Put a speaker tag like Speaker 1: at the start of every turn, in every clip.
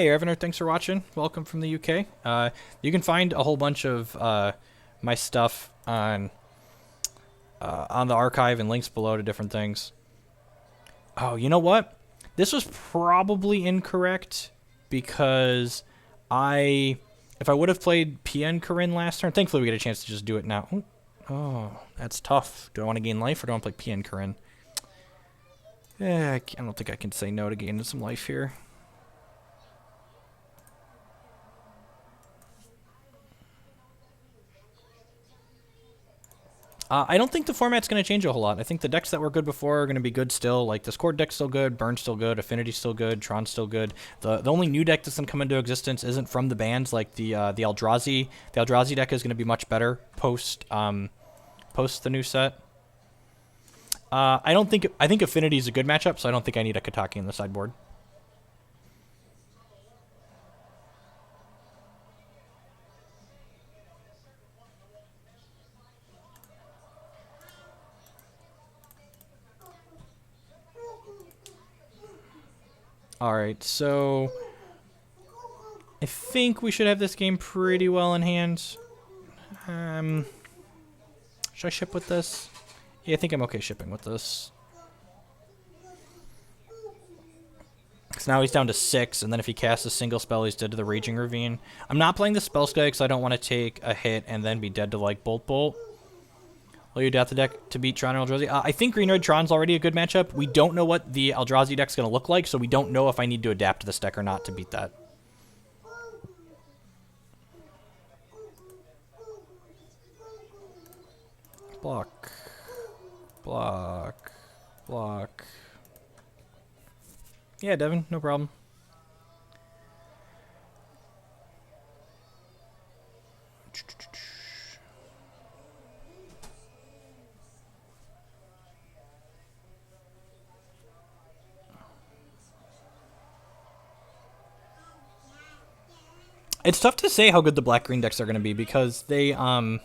Speaker 1: Hey, Evan, thanks for watching. Welcome from the UK. You can find a whole bunch of my stuff on the archive and links below to different things. Oh, you know what? This was probably incorrect because if I would have played PN Corinne last turn, thankfully we get a chance to just do it now. Oh, that's tough. Do I want to gain life or do I want to play PN Corinne? Yeah, I don't think I can say no to gaining some life here. I don't think the format's going to change a whole lot. I think the decks that were good before are going to be good still. Like, this Chord deck's still good, Burn's still good, Affinity's still good, Tron's still good. The only new deck that's going to come into existence isn't from the bans, like the Eldrazi. The Eldrazi deck is going to be much better post the new set. I think Affinity's a good matchup, so I don't think I need a Kataki in the sideboard. Alright, so I think we should have this game pretty well in hand. Should I ship with this? Yeah, I think I'm okay shipping with this. Because now he's down to 6, and then if he casts a single spell, he's dead to the Raging Ravine. I'm not playing the spell sky because I don't want to take a hit and then be dead to, like, Bolt Bolt. Will you adapt the deck to beat Tron and Eldrazi? I think Green Red Tron's already a good matchup. We don't know what the Eldrazi deck's going to look like, so we don't know if I need to adapt to this deck or not to beat that. Block. Block. Block. Yeah, Devin, no problem. It's tough to say how good the black-green decks are going to be because they, Sorry,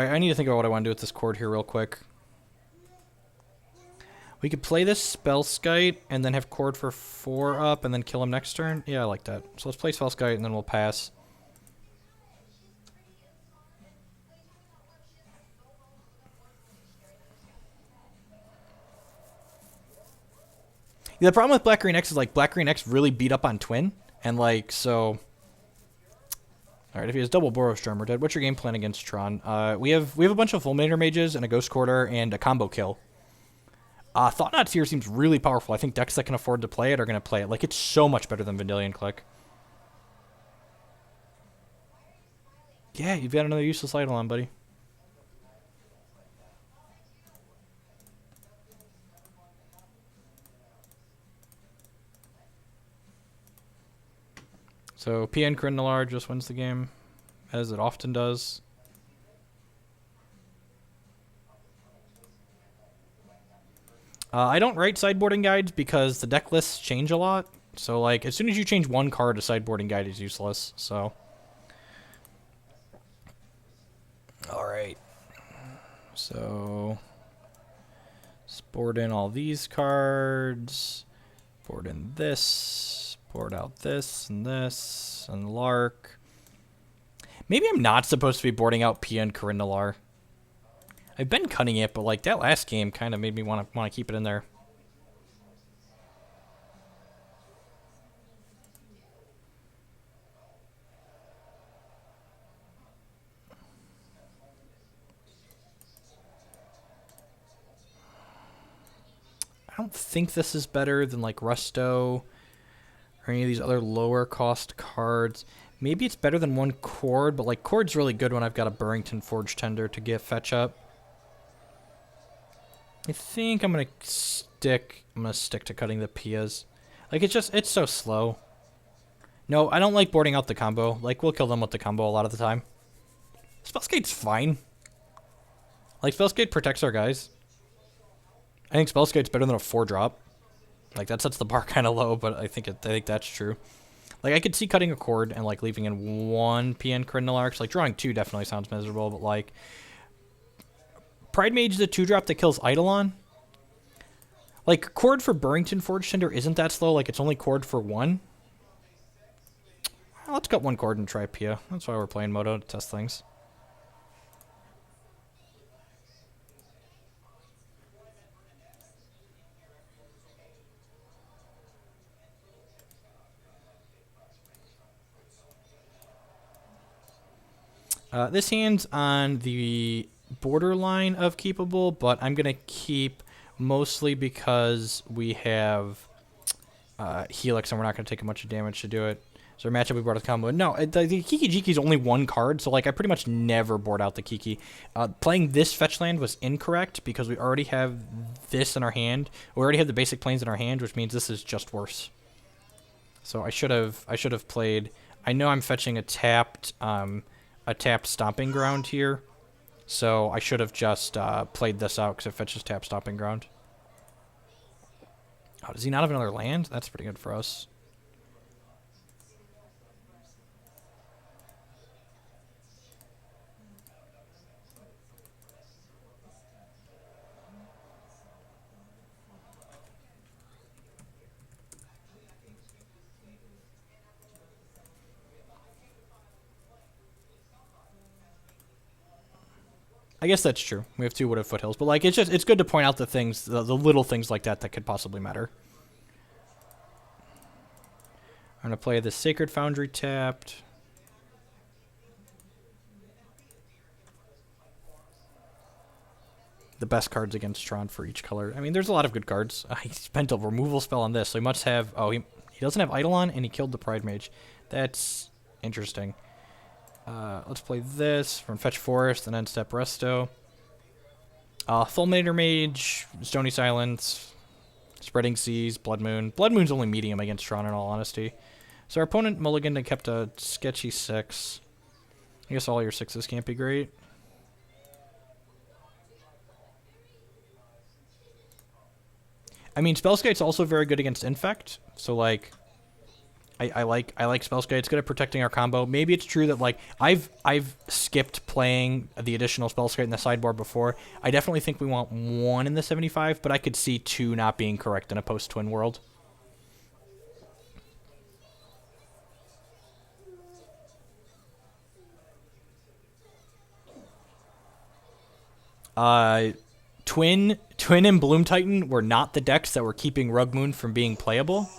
Speaker 1: I need to think about what I want to do with this Chord here real quick. We could play this Spellskite and then have Chord for 4 up and then kill him next turn. Yeah, I like that. So let's play Spellskite and then we'll pass. Yeah, the problem with Black Green X is, like, Black Green X really beat up on Twin, and, like, so... Alright, if he has double Boros, we're dead. What's your game plan against Tron? We have a bunch of Fulminator Mages and a Ghost Quarter and a combo kill. Thought-Knots here seems really powerful. I think decks that can afford to play it are going to play it. Like, it's so much better than Vendilion Click. Yeah, you've got another useless Eidolon, buddy. So PN Corinne just wins the game, as it often does. I don't write sideboarding guides because the deck lists change a lot. So, like, as soon as you change one card, a sideboarding guide is useless. So, alright. So, let's board in all these cards. Board in this. Board out this and Lark. Maybe I'm not supposed to be boarding out PN Corinne Nalar. I've been cutting it, but, like, that last game kind of made me want to keep it in there. I don't think this is better than, like, Rusto or any of these other lower cost cards. Maybe it's better than one Chord, but, like, Chord's really good when I've got a Burrington Forge Tender to get fetch up. I think I'm gonna stick to cutting the Pias. Like, it's so slow. No, I don't like boarding out the combo. Like, we'll kill them with the combo a lot of the time. Spellskate's fine. Like, Spellskate protects our guys. I think Spellskate's better than a 4-drop. Like, that sets the bar kind of low, but I think that's true. Like, I could see cutting a Chord and, like, leaving in one PN Cardinal Arcs. Like, drawing 2 definitely sounds miserable, but, like, Pride Mage is a 2-drop that kills Eidolon. Like, chord for Burrington Forge Tinder isn't that slow. Like, it's only chord for 1. Well, let's cut 1 chord and try Pia. That's why we're playing Moto, to test things. This hand's on the borderline of keepable, but I'm going to keep mostly because we have Helix and we're not going to take much damage to do it. So our matchup, we brought a combo. No, the Kiki Jiki is only 1 card, so like I pretty much never board out the Kiki. Playing this fetch land was incorrect because we already have this in our hand. We already have the basic planes in our hand, which means this is just worse. So I should have played. I know I'm fetching a tapped Stomping Ground here, so I should have just played this out because it fetches tapped Stomping Ground. Oh, does he not have another land? That's pretty good for us. I guess that's true. We have 2 wooded foothills, but like it's good to point out the things, the little things like that could possibly matter. I'm gonna play the Sacred Foundry tapped. The best cards against Tron for each color. I mean, there's a lot of good cards. He spent a removal spell on this, so he must have. Oh, he doesn't have Eidolon, and he killed the Pride Mage. That's interesting. Let's play this from Fetch Forest and then Step Resto. Fulminator Mage, Stony Silence, Spreading Seas, Blood Moon. Blood Moon's only medium against Tron, in all honesty. So our opponent mulliganed and kept a sketchy 6. I guess all your 6s can't be great. I mean, Spellskite's also very good against Infect, so like I like Spellskite. It's good at protecting our combo. Maybe it's true that like I've skipped playing the additional Spellskite in the sideboard before. I definitely think we want 1 in the 75, but I could see 2 not being correct in a post-twin world. Twin and Bloom Titan were not the decks that were keeping Rugmoon from being playable.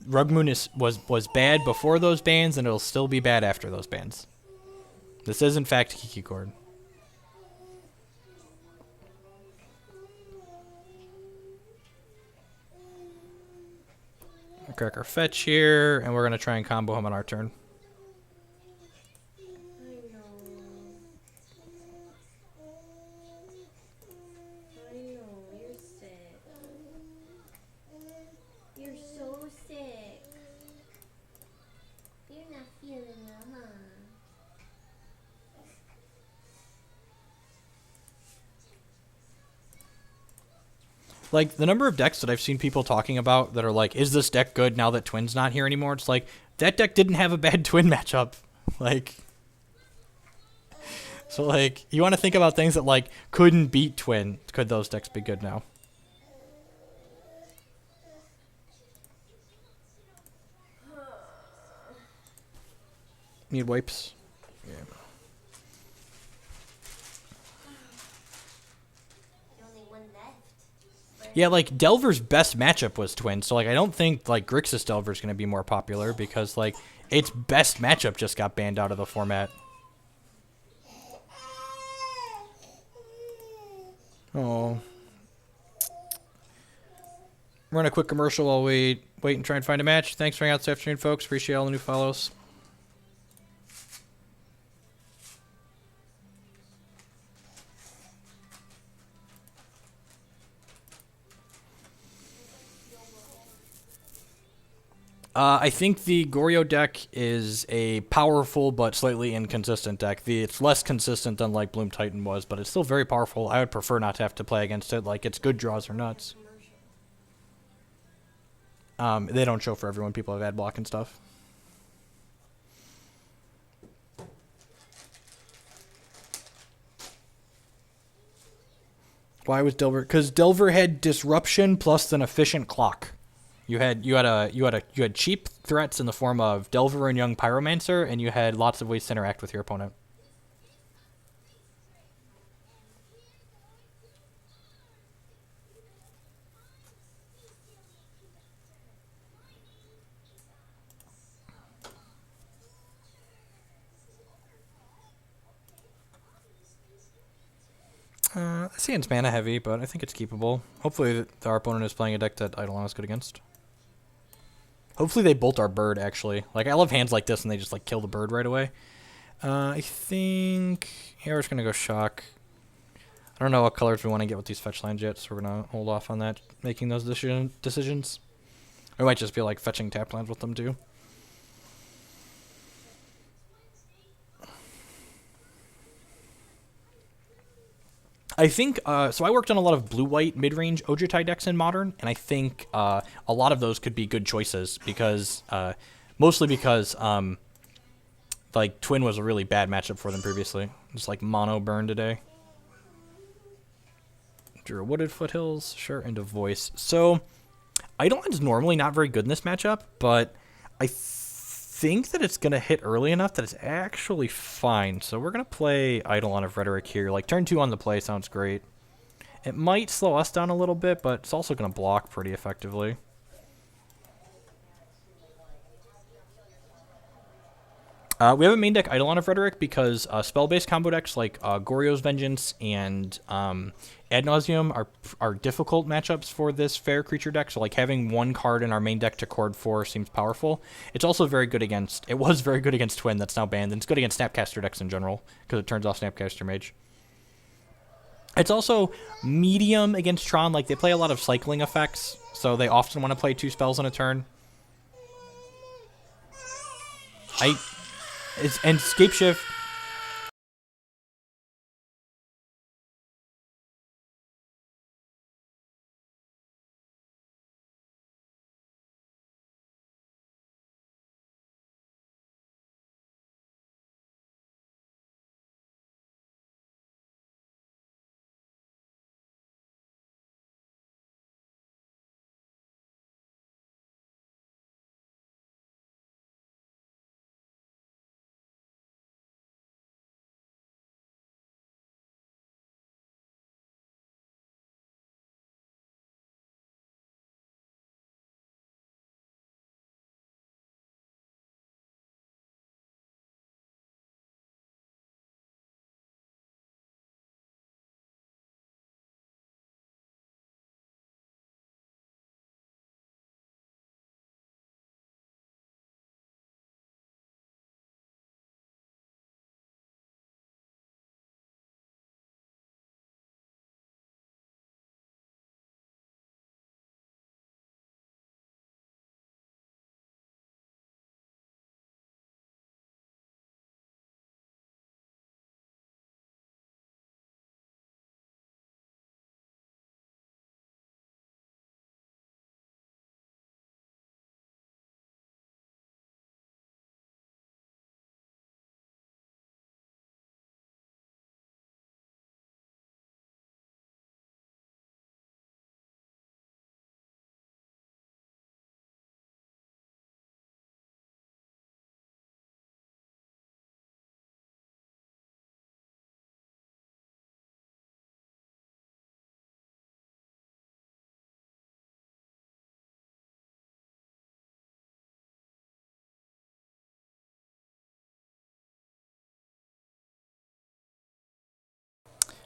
Speaker 1: Rugmoon was bad before those bans, and it'll still be bad after those bans. This is, in fact, Kiki Chord. Crack our fetch here, and we're going to try and combo him on our turn. Like, the number of decks that I've seen people talking about that are like, is this deck good now that Twin's not here anymore? It's like, that deck didn't have a bad Twin matchup. Like, so, like, you want to think about things that, like, couldn't beat Twin. Could those decks be good now? Need wipes? Yeah. Yeah, like, Delver's best matchup was Twin, so, like, I don't think, like, Grixis Delver's going to be more popular because, like, its best matchup just got banned out of the format. Oh. Run a quick commercial while we wait and try and find a match. Thanks for hanging out this afternoon, folks. Appreciate all the new follows. I think the Goryo deck is a powerful but slightly inconsistent deck. It's less consistent than like Bloom Titan was, but it's still very powerful. I would prefer not to have to play against it. Like, its good draws are nuts. They don't show for everyone. People have ad block and stuff. Why was Delver? Because Delver had disruption plus an efficient clock. You had cheap threats in the form of Delver and Young Pyromancer, and you had lots of ways to interact with your opponent. This hand's mana heavy, but I think it's keepable. Hopefully our opponent is playing a deck that Eidolon is good against. Hopefully they bolt our bird, actually. Like, I love hands like this, and they just, like, kill the bird right away. I think... Yeah, we're just going to go shock. I don't know what colors we want to get with these fetch lines yet, so we're going to hold off on that, making those decisions. We might just be, like, fetching tap lands with them, too. I think, so I worked on a lot of blue-white mid-range Ojutai decks in Modern, and I think a lot of those could be good choices, because, mostly because, like, Twin was a really bad matchup for them previously. Just, like, mono burn today. Drew Wooded Foothills, sure, into Voice. So, Eidolon's normally not very good in this matchup, but I think that it's going to hit early enough that it's actually fine. So we're going to play Eidolon of Rhetoric here. Like, turn 2 on the play sounds great. It might slow us down a little bit, but it's also going to block pretty effectively. We have a main deck Eidolon of Rhetoric because spell-based combo decks like Goryo's Vengeance and Ad Nauseam are difficult matchups for this fair creature deck. So like having one card in our main deck to chord 4 seems powerful. It's also very good against... It was very good against Twin, that's now banned. And it's good against Snapcaster decks in general because it turns off Snapcaster Mage. It's also medium against Tron. Like, they play a lot of cycling effects, so they often want to play 2 spells in a turn. And Scape Shift.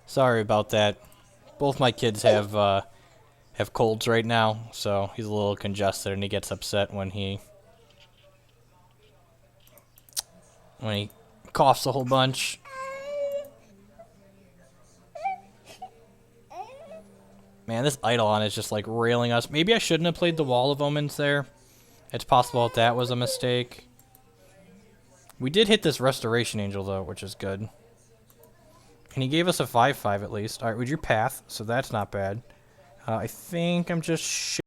Speaker 1: Sorry about that. Both my kids have colds right now, so he's a little congested and he gets upset when he coughs a whole bunch. Man, this Eidolon is just like railing us. Maybe I shouldn't have played the Wall of Omens there. It's possible that was a mistake. We did hit this Restoration Angel though, which is good. And he gave us a 5/5 at least. Alright, we drew Path, so that's not bad. I think I'm just